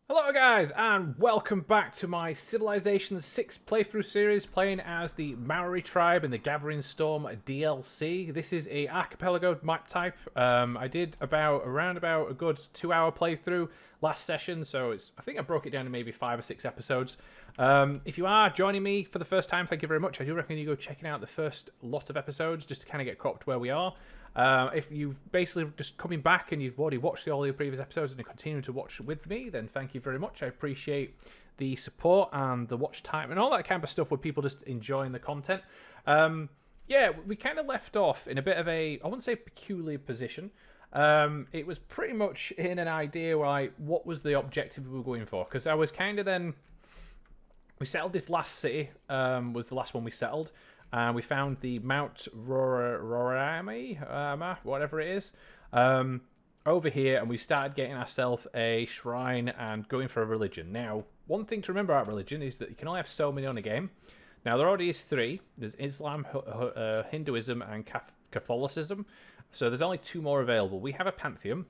Hello guys, and welcome back to my Civilization 6 playthrough series, playing as the Maori tribe in the Gathering Storm DLC. This is a archipelago map type. I did around about a good 2-hour playthrough last session, so I think I broke it down to maybe 5 or 6 episodes. If you are joining me for the first time, thank you very much. I do recommend you go checking out the first lot of episodes just to kind of get caught up to where we are. If you've basically just coming back and you've already watched all the previous episodes and you're continuing to watch with me, then thank you very much. I appreciate the support and the watch time and all that kind of stuff with people just enjoying the content. Yeah, we kind of left off in a bit of I wouldn't say peculiar position. It was pretty much in an idea like what was the objective we were going for, because I was kind of we settled this last city, was the last one we settled. And we found the Mount Rorami, whatever it is, over here, and we started getting ourselves a shrine and going for a religion. Now, one thing to remember about religion is that you can only have so many on a game. Now, there already is 3. There's Islam, Hinduism, and Catholicism. So there's only 2 more available. We have a pantheon,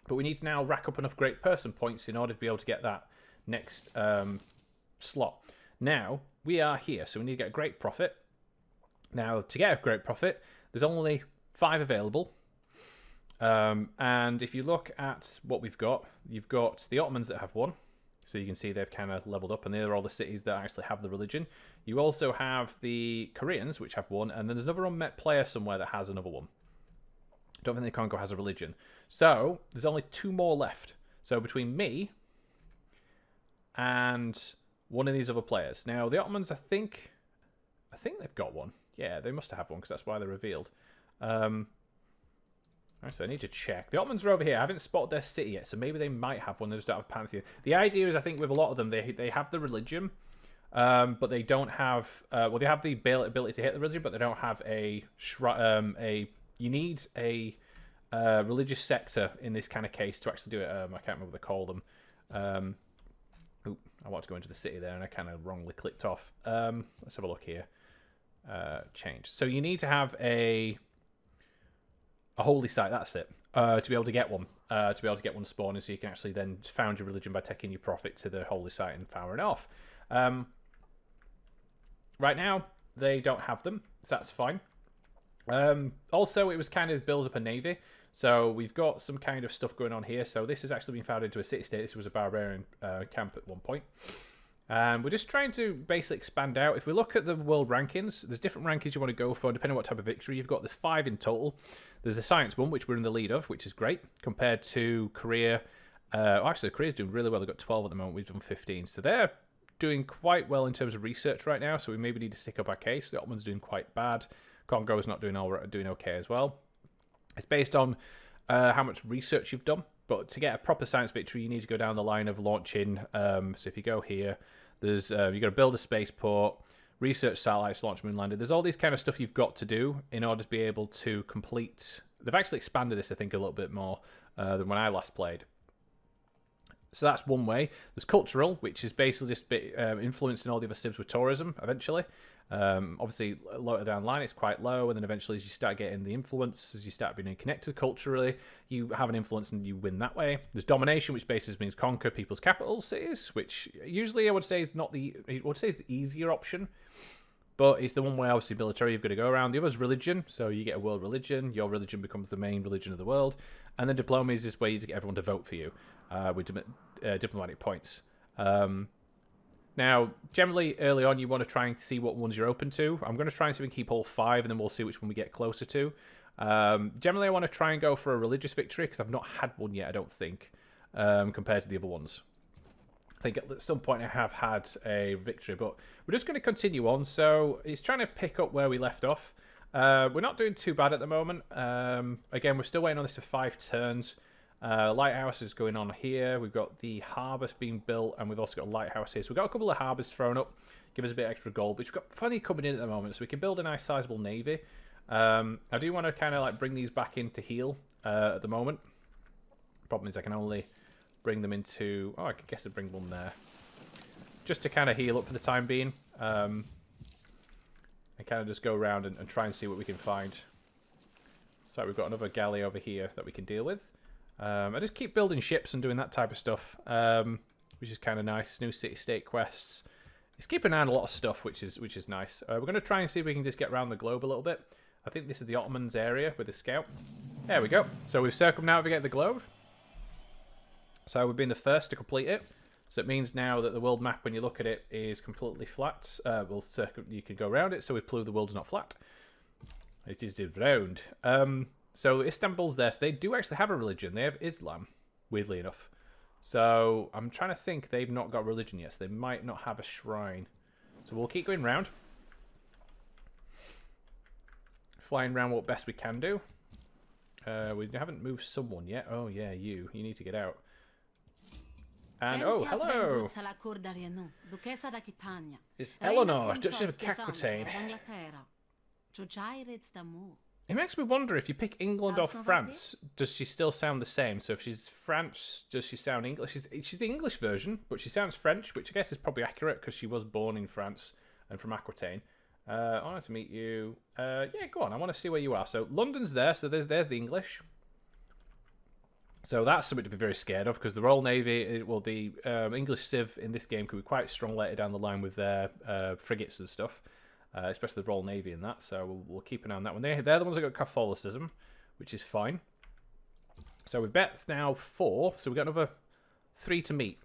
but we need to now rack up enough great person points in order to be able to get that next slot. Now, we are here, so we need to get a great prophet. Now, to get a great prophet, there's only 5 available. And if you look at what we've got, you've got the Ottomans that have 1. So you can see they've kind of leveled up, and they're all the cities that actually have the religion. You also have the Koreans, which have 1, and then there's another unmet player somewhere that has another 1. Don't think the Congo has a religion. So, there's only 2 more left. So, between me and one of these other players. Now, the Ottomans, I think they've got 1. Yeah, they must have 1, because that's why they're revealed. Actually, I need to check. The Ottomans are over here. I haven't spotted their city yet, so maybe they might have 1. They just don't have Pantheon. The idea is, I think, with a lot of them, they have the religion, but they don't have... well, they have the ability to hit the religion, but they don't have you need a religious sector in this kind of case to actually do it. I can't remember what they call them. I want to go into the city there, and I kind of wrongly clicked off. Let's have a look here. Change. So you need to have a holy site. That's it. To be able to get one. To be able to get one spawning, so you can actually then found your religion by taking your prophet to the holy site and powering it off. Right now, they don't have them, so that's fine. Also, it was kind of build up a navy. So we've got some kind of stuff going on here. So this has actually been founded into a city-state. This was a barbarian camp at one point. And we're just trying to basically expand out. If we look at the world rankings, there's different rankings you want to go for, depending on what type of victory you've got. There's 5 in total. There's the science one, which we're in the lead of, which is great, compared to Korea. Actually, Korea's doing really well. They've got 12 at the moment. We've done 15. So they're doing quite well in terms of research right now. So we maybe need to stick up our case. The Ottoman's doing quite bad. Congo's not doing okay as well. It's based on how much research you've done. But to get a proper science victory, you need to go down the line of launching. So if you go here, there's you've got to build a spaceport, research satellites, launch moon lander. There's all these kind of stuff you've got to do in order to be able to complete. They've actually expanded this, I think, a little bit more than when I last played. So that's one way. There's cultural, which is basically just influencing all the other civs with tourism eventually. Obviously, lower down the line, it's quite low, and then eventually, as you start getting the influence, as you start being connected culturally, you have an influence and you win that way. There's domination, which basically means conquer people's capital cities, which usually I would say is the easier option, but it's the one way. Obviously, military, you've got to go around. The other is religion, so you get a world religion. Your religion becomes the main religion of the world, and then diplomacy is this way to get everyone to vote for you with diplomatic points. Now, generally, early on, you want to try and see what ones you're open to. I'm going to try and see if we can keep all 5, and then we'll see which one we get closer to. Generally, I want to try and go for a religious victory, because I've not had one yet, I don't think, compared to the other ones. I think at some point I have had a victory, but we're just going to continue on. So it's trying to pick up where we left off. We're not doing too bad at the moment. Again, we're still waiting on this for 5 turns. Lighthouse is going on here. We've got the harbour being built, and we've also got a lighthouse here. So we've got a couple of harbours thrown up, give us a bit extra gold, but we've got plenty coming in at the moment, so we can build a nice sizable navy. I do want to kind of like bring these back in to heal at the moment. Problem is I can only bring them into... Oh, I guess I'd bring one there. Just to kind of heal up for the time being. And kind of just go around and try and see what we can find. So we've got another galley over here that we can deal with. I just keep building ships and doing that type of stuff, which is kind of nice. New city-state quests. It's keeping an eye on a lot of stuff, which is nice. We're going to try and see if we can just get around the globe a little bit. I think this is the Ottomans area with the scout. There we go. So we've circumnavigated the globe. So we've been the first to complete it. So it means now that the world map, when you look at it, is completely flat. You can go around it, so we prove the world's not flat. It is round. So Istanbul's there. So they do actually have a religion. They have Islam, weirdly enough. So I'm trying to think they've not got religion yet. So they might not have a shrine. So we'll keep going round. Flying around what best we can do. We haven't moved someone yet. Oh yeah, you need to get out. And oh, hello! It's Eleanor, Duchess of Aquitaine. It makes me wonder, if you pick England or France, does she still sound the same? So if she's French, does she sound English? She's the English version, but she sounds French, which I guess is probably accurate because she was born in France and from Aquitaine. I wanted to meet you. Yeah, go on. I want to see where you are. So London's there. So there's the English. So that's something to be very scared of, because the Royal Navy, the English Civ in this game could be quite strong later down the line with their frigates and stuff, especially the Royal Navy and that. So we'll keep an eye on that one. They're the ones that got Catholicism, which is fine. So we've bet now 4, so we've got another 3 to meet,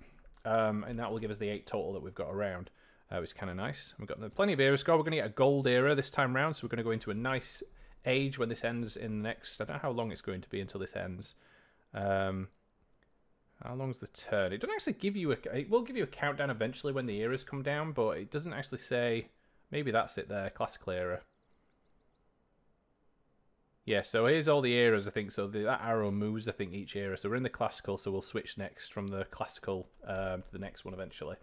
and that will give us the 8 total that we've got around, which is kind of nice. We've got plenty of eras. We're going to get a gold era this time round, so we're going to go into a nice age when this ends in the next. I don't know how long it's going to be until this ends. How long's the turn? It doesn't actually give you it will give you a countdown eventually when the eras come down, but it doesn't actually say. Maybe that's it there, classical era. Yeah, so here's all the eras, I think. So that arrow moves, I think, each era. So we're in the classical, so we'll switch next from the classical to the next one eventually.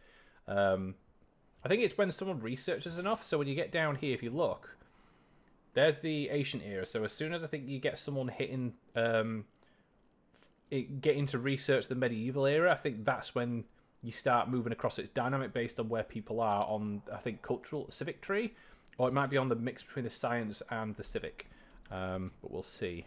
I think it's when someone researches enough. So when you get down here, if you look, there's the ancient era. So as soon as I think you get someone hitting getting to research the medieval era, I think that's when you start moving across. It's dynamic based on where people are on, I think, civic tree, or it might be on the mix between the science and the civic, but we'll see.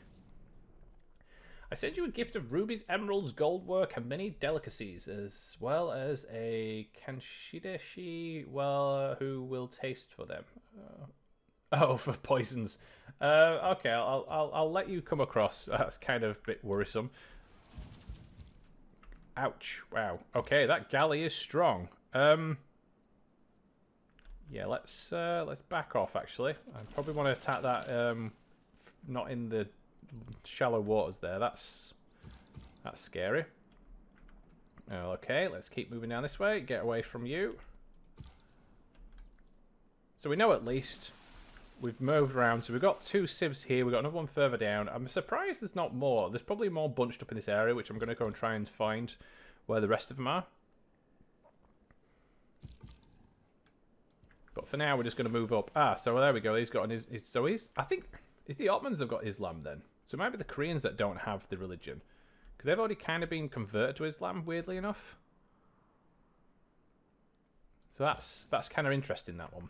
I sent you a gift of rubies, emeralds, gold work, and many delicacies, as well as a kanshidashi, who will taste for them. Oh, for poisons. Okay, I'll let you come across. That's kind of a bit worrisome. Ouch! Wow. Okay, that galley is strong. Yeah, let's back off. Actually, I probably want to attack that. Not in the shallow waters there. That's scary. Okay, let's keep moving down this way. Get away from you. So we know at least we've moved around. So we've got 2 civs here. We've got another one further down. I'm surprised there's not more. There's probably more bunched up in this area, which I'm going to go and try and find where the rest of them are. But for now, we're just going to move up. So there we go. He's got I think it's the Ottomans have got Islam then. So it might be the Koreans that don't have the religion, because they've already kind of been converted to Islam, weirdly enough. So that's kind of interesting, that one.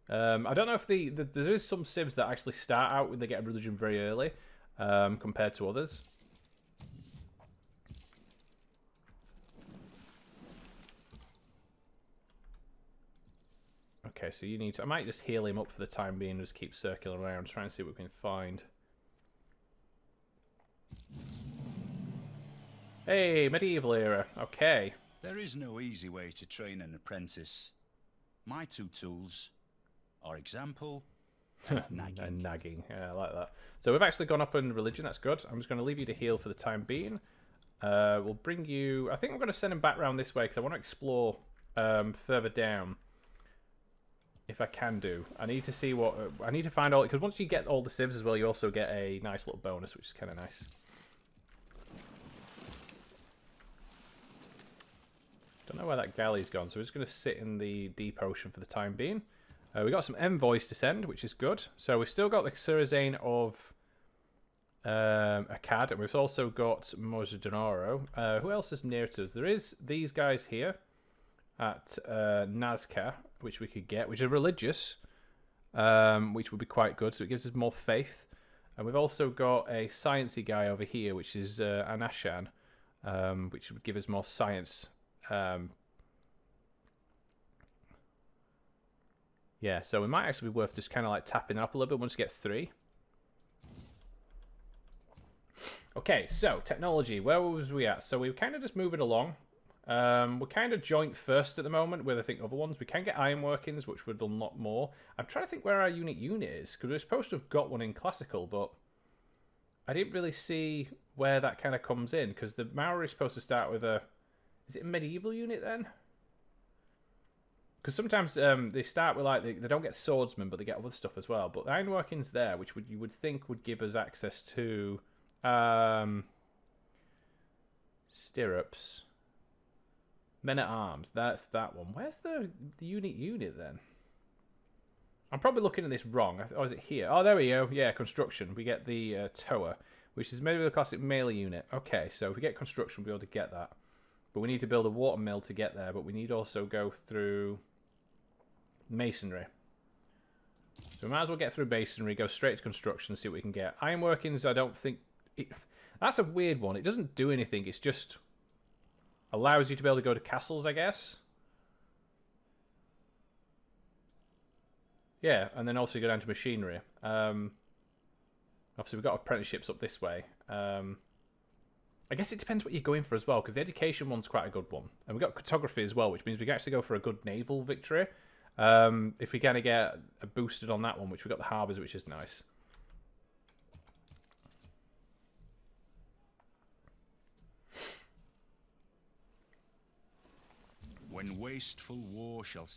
I don't know if there is some civs that actually start out when they get a religion very early, compared to others. Okay, so you need to. I might just heal him up for the time being and just keep circling around, trying to see what we can find. Hey, medieval era. Okay. There is no easy way to train an apprentice. My 2 tools are example and nagging. And nagging. Yeah, I like that. So we've actually gone up in religion. That's good. I'm just going to leave you to heal for the time being. We'll bring you. I think I'm going to send him back round this way because I want to explore further down. If I can do. I need to see what... I need to find all... Because once you get all the civs as well, you also get a nice little bonus, which is kind of nice. Don't know where that galley's gone, so we're just going to sit in the deep ocean for the time being. We got some envoys to send, which is good. So we've still got the Surazane of Akkad, and we've also got Mozzadonaro. Who else is near to us? There is these guys here at Nazca, which we could get, which are religious, which would be quite good, so it gives us more faith. And we've also got a sciencey guy over here, which is Anashan, which would give us more science. Yeah, so it might actually be worth just kind of like tapping up a little bit once we get 3. Okay, so technology, where was we at? So we were kind of just moving along. We're kind of joint first at the moment with I think other ones. We can get iron workings, which would unlock more. I'm trying to think where our unit is, because we're supposed to have got one in classical, but I didn't really see where that kind of comes in, because the Maori is supposed to start with a... Is it a medieval unit then? Because sometimes they start with like they don't get swordsmen, but they get other stuff as well. But the ironworking's there, which you would think would give us access to stirrups, men at arms. That's that one. Where's the unit then? I'm probably looking at this wrong. Oh, is it here? Oh, there we go. Yeah, construction. We get the tower, which is made with a classic melee unit. Okay, so if we get construction, we'll be able to get that. But we need to build a water mill to get there. But we need to also go through masonry. So we might as well get through masonry, go straight to construction, and see what we can get. Ironworkings, I don't think... That's a weird one. It doesn't do anything. It's just allows you to be able to go to castles, I guess. Yeah, and then also go down to machinery. Obviously, we've got apprenticeships up this way. I guess it depends what you're going for as well, because the education one's quite a good one. And we've got cartography as well, which means we can actually go for a good naval victory. If we kind of get a boosted on that one, which we've got the harbours, which is nice. When wasteful war shall...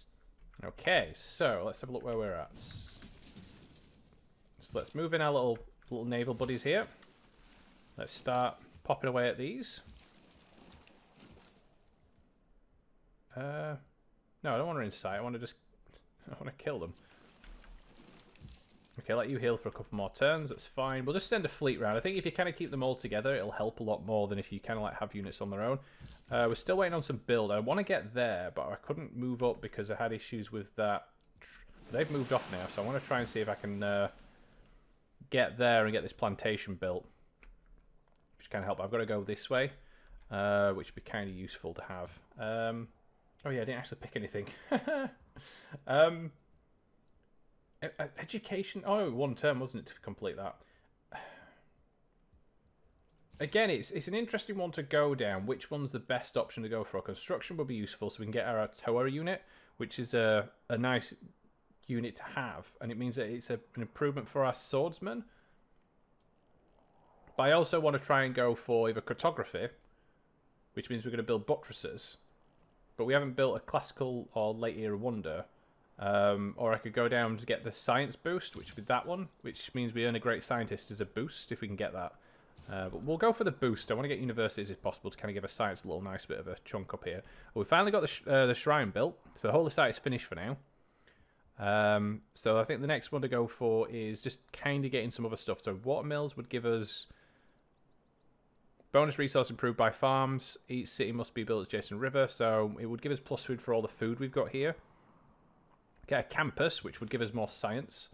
Okay, so let's have a look where we're at. So let's move in our little naval buddies here. Let's start popping away at these. No, I don't want her in sight. I want to kill them. Okay, let you heal for a couple more turns. That's fine. We'll just send a fleet round. I think if you kind of keep them all together, it'll help a lot more than if you kind of like have units on their own. We're still waiting on some build. I want to get there, but I couldn't move up because I had issues with that. They've moved off now, so I want to try and see if I can get there and get this plantation built, which can help. I've got to go this way, which would be kind of useful to have. Oh yeah, I didn't actually pick anything. Education. Oh, 1 term, wasn't it, to complete that? Again, it's an interesting one to go down. Which one's the best option to go for? Construction would be useful, so we can get our Toa unit, which is a nice unit to have, and it means that it's an improvement for our swordsmen. But I also want to try and go for either cartography, which means we're going to build buttresses, but we haven't built a classical or late era wonder. Or I could go down to get the science boost, which would be that one, which means we earn a great scientist as a boost if we can get that. But we'll go for the boost. I want to get universities if possible to kind of give a science a little nice bit of a chunk up here. Well, we finally got the shrine built, so the whole site is finished for now. So I think the next one to go for is just kind of getting some other stuff. So watermills would give us bonus resource improved by farms. Each city must be built adjacent river, so it would give us plus food for all the food we've got here. Get a campus, which would give us more science,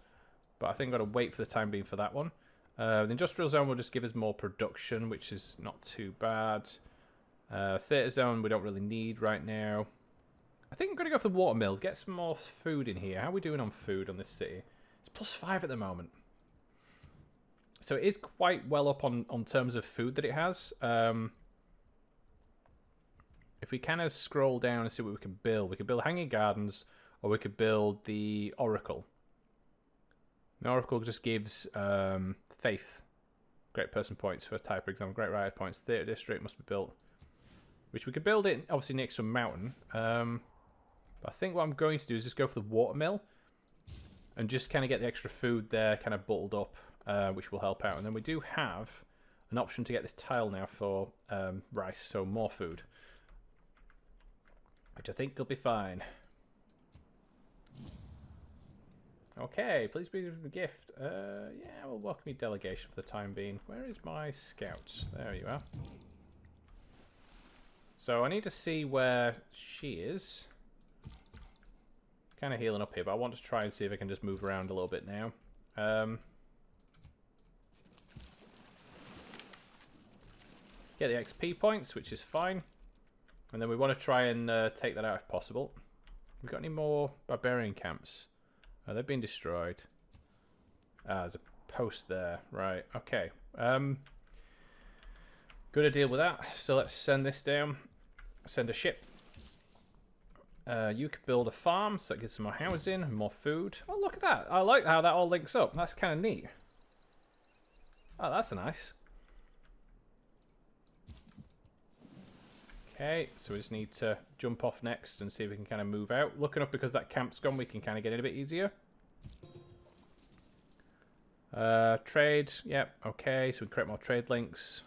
but I think I've got to wait for the time being for that one. The industrial zone will just give us more production, which is not too bad. Theatre zone we don't really need right now. I think I'm going to go for the watermill, get some more food in here. How are we doing on food on this city? It's +5 at the moment. So it is quite well up on terms of food that it has. If we kind of scroll down and see what we can build hanging gardens, or we could build the Oracle. The Oracle just gives faith. Great person points for type, for example. Great writer points. Theatre district must be built. Which we could build it, obviously, next to a mountain. But I think what I'm going to do is just go for the watermill. And just kind of get the extra food there kind of bottled up. Which will help out. And then we do have an option to get this tile now for rice. So more food. Which I think will be fine. Okay, please be a gift. Yeah, we'll welcome your delegation for the time being. Where is my scouts? There you are. So I need to see where she is. Kind of healing up here, but I want to try and see if I can just move around a little bit now. Get the XP points, which is fine. And then we want to try and take that out if possible. We've got any more barbarian camps? Oh, they've been destroyed. Ah, there's a post there. Right, okay. Gonna deal with that. So let's send this down. Send a ship. You could build a farm, so that gets some more housing and more food. Oh, look at that. I like how that all links up. That's kind of neat. Oh, that's nice. Okay, so we just need to jump off next and see if we can kind of move out. Looking up because that camp's gone, we can kind of get it a bit easier. Trade, yep, okay, so we can create more trade links.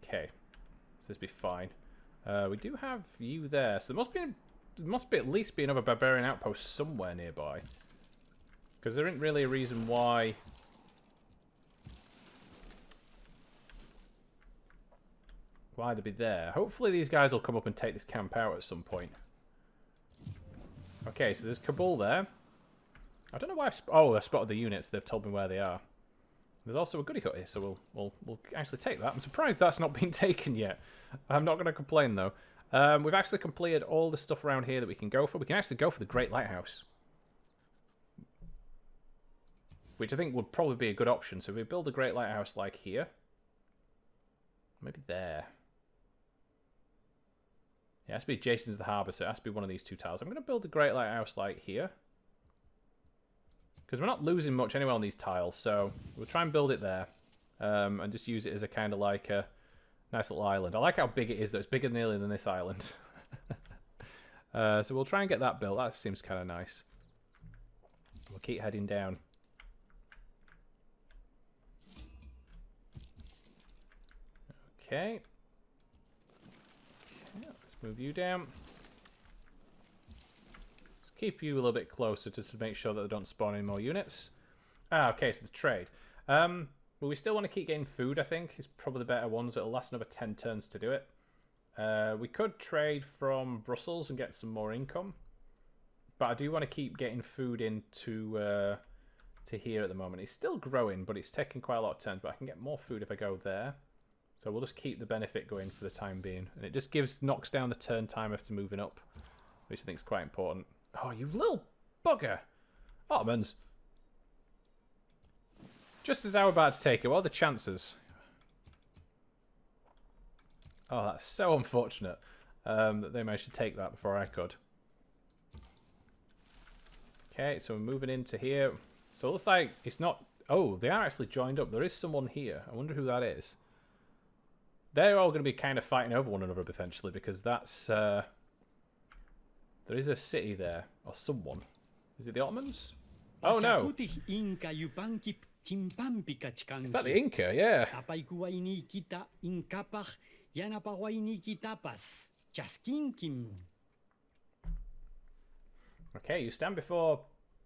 Okay, so this will be fine. We do have you there, so there must be at least be another barbarian outpost somewhere nearby. Because there isn't really a reason why... they'd be there. Hopefully these guys will come up and take this camp out at some point. Okay, so there's Kabul there. I don't know why I spotted the units. They've told me where they are. There's also a goodie hut here, so we'll actually take that. I'm surprised that's not been taken yet. I'm not going to complain though. We've actually completed all the stuff around here that we can go for. We can actually go for the Great Lighthouse, which I think would probably be a good option. So if we build a Great Lighthouse like here, maybe there. Yeah, it has to be adjacent to the harbour, so it has to be one of these two tiles. I'm going to build a Great Lighthouse like here. Because we're not losing much anyway on these tiles, so we'll try and build it there. And just use it as a kind of like a nice little island. I like how big it is, though. It's bigger nearly than this island. So we'll try and get that built. That seems kind of nice. We'll keep heading down. Okay. Let's move you down. Let's keep you a little bit closer just to make sure that they don't spawn any more units. Ah, okay, so the trade. Well, we still want to keep getting food, I think. It's probably the better ones. It'll last another 10 turns to do it. We could trade from Brussels and get some more income. But I do want to keep getting food into to here at the moment. It's still growing, but it's taking quite a lot of turns. But I can get more food if I go there. So we'll just keep the benefit going for the time being. And it just knocks down the turn time after moving up, which I think is quite important. Oh, you little bugger! Ottomans! Just as I was about to take it, what are the chances? Oh, that's so unfortunate that they managed to take that before I could. Okay, so we're moving into here. So it looks like it's not... Oh, they are actually joined up. There is someone here. I wonder who that is. They're all going to be kind of fighting over one another eventually because that's... there is a city there, or someone. Is it the Ottomans? Oh no! Is that the Inca? Yeah. Okay, you stand before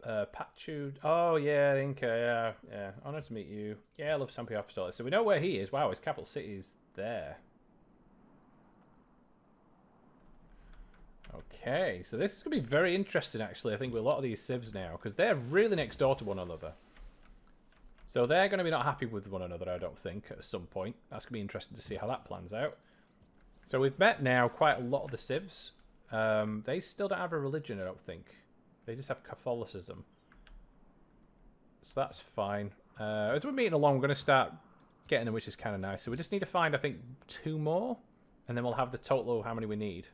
Pachu. Oh yeah, the Inca. Yeah. Honored to meet you. Yeah, I love Santiago Apostolic. So we know where he is. Wow, his capital city is there. Okay, so this is going to be very interesting, actually, I think, with a lot of these civs now, because they're really next door to one another. So they're going to be not happy with one another, I don't think, at some point. That's going to be interesting to see how that plans out. So we've met now quite a lot of the civs. They still don't have a religion, I don't think. They just have Catholicism. So that's fine. As we're meeting along, we're going to start getting them, which is kind of nice. So we just need to find, I think, 2 more, and then we'll have the total of how many we need.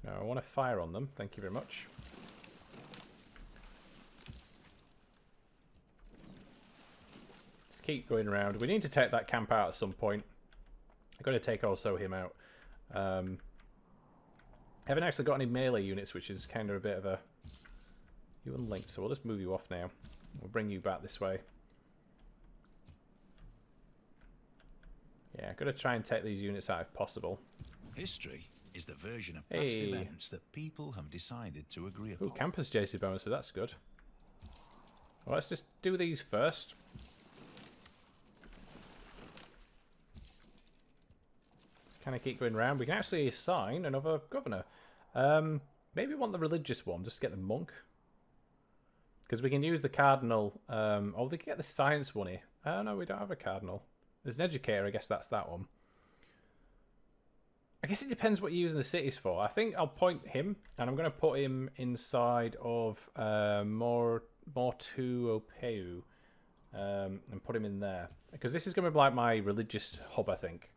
No, I want to fire on them. Thank you very much. Just keep going around. We need to take that camp out at some point. I've got to take also him out. Haven't actually got any melee units, which is kind of a bit of a... You unlinked, so we'll just move you off now. We'll bring you back this way. Yeah, I've got to try and take these units out if possible. History is the version of past events that people have decided to agree upon. Ooh, campus JC bonus, so that's good. Well, let's just do these first. Just kind of keep going around. We can actually assign another governor. Maybe we want the religious one, just to get the monk. Because we can use the cardinal. Oh, they can get the science one here. Oh, no, we don't have a cardinal. There's an educator, I guess that's that one. I guess it depends what you're using the cities for. I think I'll point him, and I'm going to put him inside of Mortu Opeu, and put him in there. Because this is going to be like my religious hub, I think.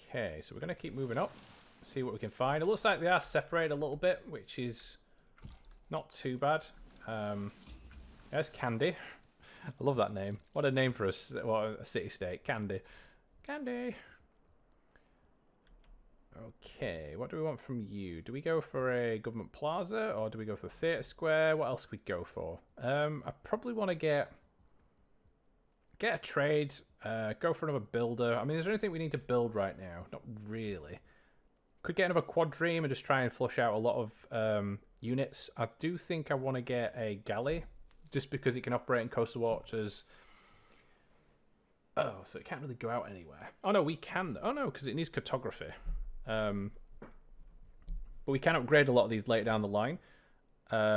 Okay, so we're going to keep moving up, see what we can find. It looks like they are separated a little bit, which is not too bad. There's Candy. I love that name. What a name for a city-state. Candy. Candy. Okay, what do we want from you? Do we go for a government plaza, or do we go for the theatre square? What else could we go for? I probably want to get a trade, go for another builder. I mean, is there anything we need to build right now? Not really. Could get another quadreme and just try and flush out a lot of units. I do think I want to get a galley, just because it can operate in coastal waters. Oh, so it can't really go out anywhere. Oh no, we can. Oh no, because it needs cartography. But we can upgrade a lot of these later down the line,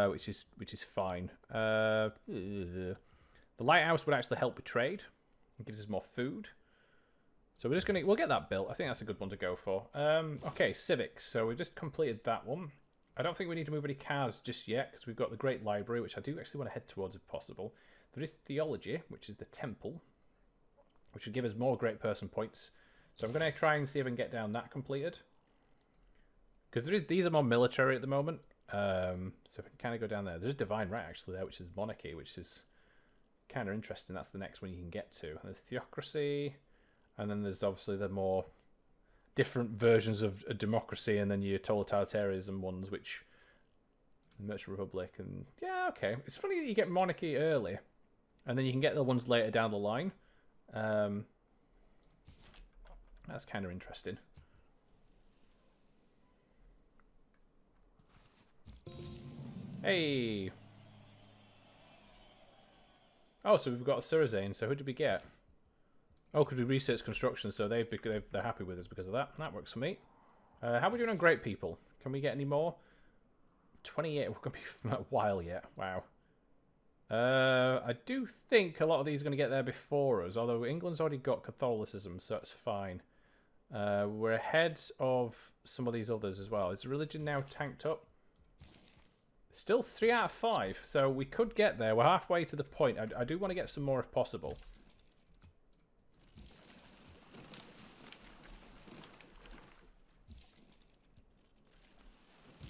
which is fine. The lighthouse would actually help with trade. It gives us more food. So we'll get that built. I think that's a good one to go for. Okay, civics. So we've just completed that one. I don't think we need to move any cars just yet, because we've got the Great Library, which I do actually want to head towards if possible. There is Theology, which is the temple, which would give us more Great Person points. So I'm going to try and see if I can get down that completed. Because these are more military at the moment. So if I can kind of go down there. There's Divine Right, actually, there, which is Monarchy, which is kind of interesting. That's the next one you can get to. There's Theocracy, and then there's obviously the more different versions of a democracy, and then your totalitarianism ones, which Merchant Republic, and yeah, okay. It's funny that you get monarchy early, and then you can get the ones later down the line. That's kind of interesting. Hey. Oh, so we've got a Surazane. So who did we get? Oh, because we researched construction, so they're happy with us because of that. That works for me. How are we doing on great people? Can we get any more? 28. We're going to be a while yet. Wow. I do think a lot of these are going to get there before us, although England's already got Catholicism, so that's fine. We're ahead of some of these others as well. Is religion now tanked up? Still 3 out of 5, so we could get there. We're halfway to the point. I do want to get some more if possible.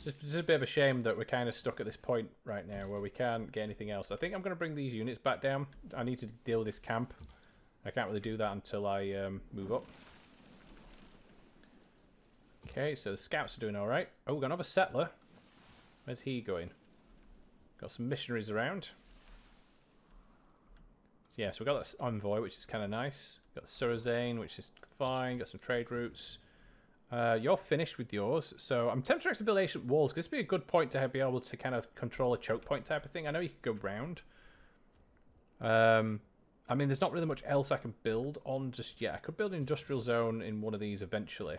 It's just a bit of a shame that we're kind of stuck at this point right now where we can't get anything else. I think I'm going to bring these units back down. I need to deal with this camp. I can't really do that until I move up. Okay, so the scouts are doing alright. Oh, we've got another settler. Where's he going? Got some missionaries around. So yeah, so we've got that envoy, which is kind of nice. Got the Surazane, which is fine. Got some trade routes. You're finished with yours, so I'm tempted to actually build ancient walls, because this would be a good point to be able to kind of control a choke point type of thing. I know you can go round. I mean, there's not really much else I can build on just yet. I could build an industrial zone in one of these eventually.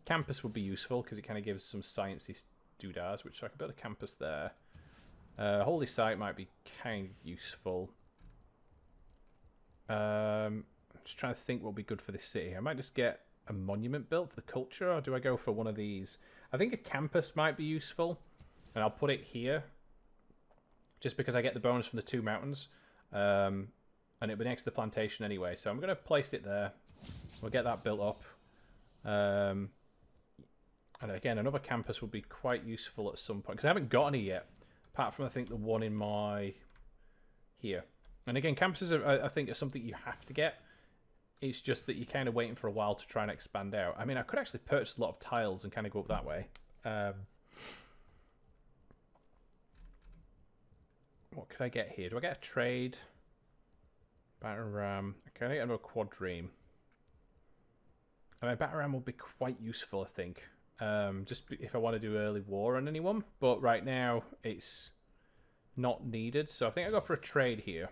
Campus would be useful, because it kind of gives some sciencey doodads, which I could build a campus there. Holy Site might be kind of useful. I'm just trying to think what would be good for this city. I might just get a monument built for the culture, or do I go for one of these? I think a campus might be useful, and I'll put it here just because I get the bonus from the 2 mountains, and it'll be next to the plantation anyway, so I'm going to place it there. We'll get that built up, and again, another campus would be quite useful at some point, because I haven't got any yet, apart from I think the one in my here. And again, campuses are, I think, are something you have to get. It's just that you're kind of waiting for a while to try and expand out. I mean, I could actually purchase a lot of tiles and kind of go up that way. What could I get here? Do I get a trade? Batter ram. Can I get another quadreme? I mean, batter ram will be quite useful, I think. Just if I want to do early war on anyone. But right now, it's not needed. So I think I go for a trade here.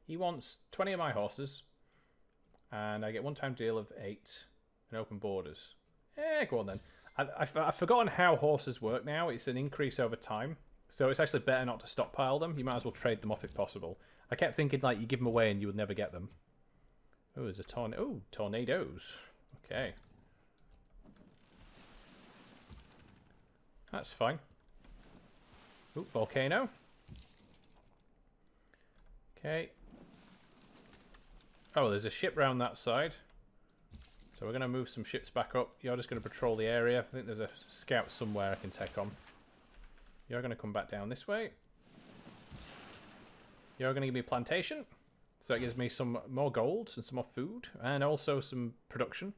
He wants 20 of my horses, and I get one-time deal of 8 and open borders. Go on then. I've forgotten how horses work now. It's an increase over time. So it's actually better not to stockpile them. You might as well trade them off if possible. I kept thinking, like, you give them away and you would never get them. Oh, there's a tornado. Oh, tornadoes. Okay. That's fine. Oh, volcano. Okay. Oh, there's a ship round that side. So we're going to move some ships back up. You're just going to patrol the area. I think there's a scout somewhere I can take on. You're going to come back down this way. You're going to give me a plantation. So that gives me some more gold and some more food. And also some production.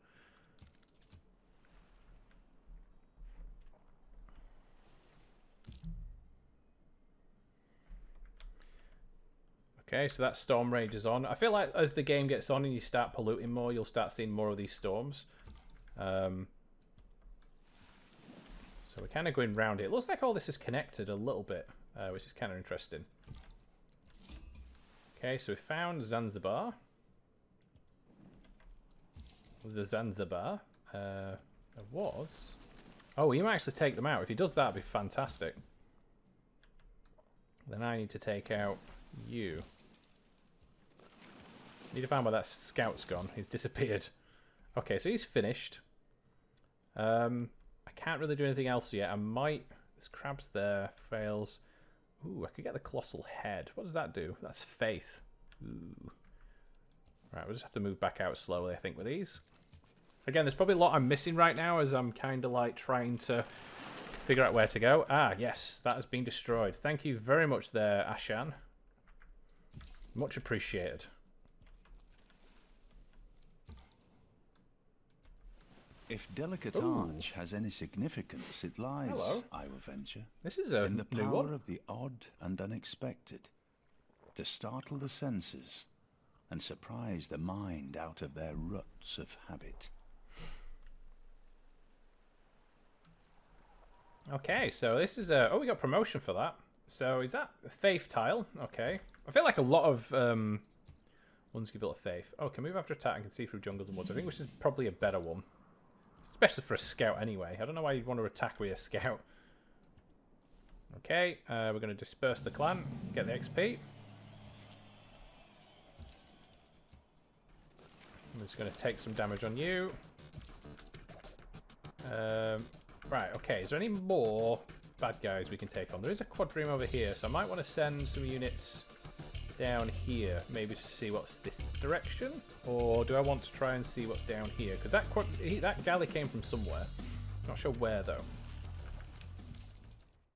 Okay, so that storm rage is on. I feel like as the game gets on and you start polluting more, you'll start seeing more of these storms. So we're kind of going round it. It looks like all this is connected a little bit, which is kind of interesting. Okay, so we found Zanzibar. Zanzibar. There was... Oh, he might actually take them out. If he does that, it'd be fantastic. Then I need to take out you. Need to find where that scout's gone. He's disappeared. Okay, so he's finished. I can't really do anything else yet. I might... This crab's there. Fails. Ooh, I could get the colossal head. What does that do? That's faith. Ooh. Right, we'll just have to move back out slowly, I think, with these. Again, there's probably a lot I'm missing right now as I'm kind of like trying to figure out where to go. Ah, yes, that has been destroyed. Thank you very much there, Ashan. Much appreciated. If delicate Ooh. arch has any significance, it lies, Hello. I will venture, This is a in the new power one. of the odd and unexpected, to startle the senses and surprise the mind out of their ruts of habit. Okay, so this is a... Oh, we got promotion for that. So is that a faith tile? Okay. I feel like a lot of ones give it a faith. Oh, can move after attack and can see through jungles and woods. I think which is probably a better one. Especially for a scout anyway. I don't know why you'd want to attack with a scout. Okay, we're going to disperse the clan. Get the XP. I'm just going to take some damage on you. Right, okay. Is there any more bad guys we can take on? There is a quadrime over here, so I might want to send some units down here, maybe to see what's this direction, or do I want to try and see what's down here? Because that galley came from somewhere. Not sure where though.